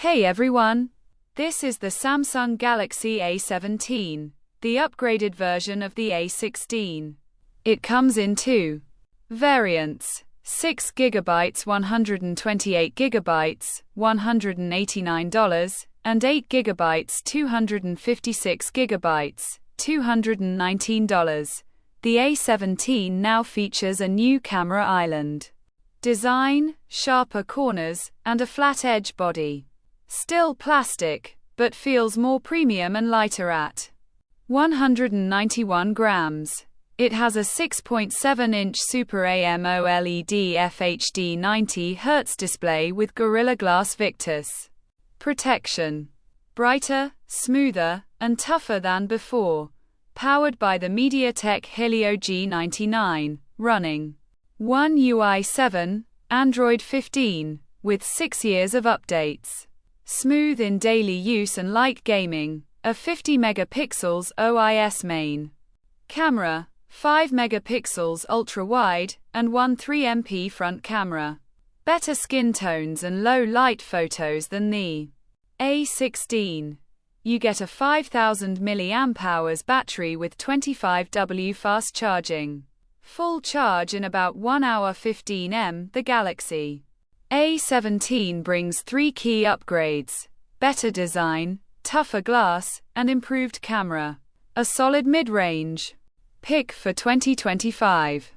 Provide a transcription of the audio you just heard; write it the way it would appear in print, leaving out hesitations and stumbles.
Hey everyone! This is the Samsung Galaxy A17, the upgraded version of the A16. It comes in two variants: 6GB 128GB, $189, and 8GB 256GB, $219. The A17 now features a new camera island design, sharper corners, and a flat edge body. Still plastic, but feels more premium and lighter at 191 grams. It has a 6.7-inch Super AMOLED FHD 90Hz display with Gorilla Glass Victus protection. Brighter, smoother, and tougher than before. Powered by the MediaTek Helio G99, running One UI 7, Android 15, with 6 years of updates. Smooth in daily use and light gaming. A 50 megapixels OIS main camera, 5 megapixels ultra-wide, and 13MP front camera. Better skin tones and low light photos than the A16. You get a 5000 mAh battery with 25W fast charging. Full charge in about 1 hour 15 The Galaxy A17 brings 3 key upgrades: better design, tougher glass, and improved camera. A solid mid-range pick for 2025.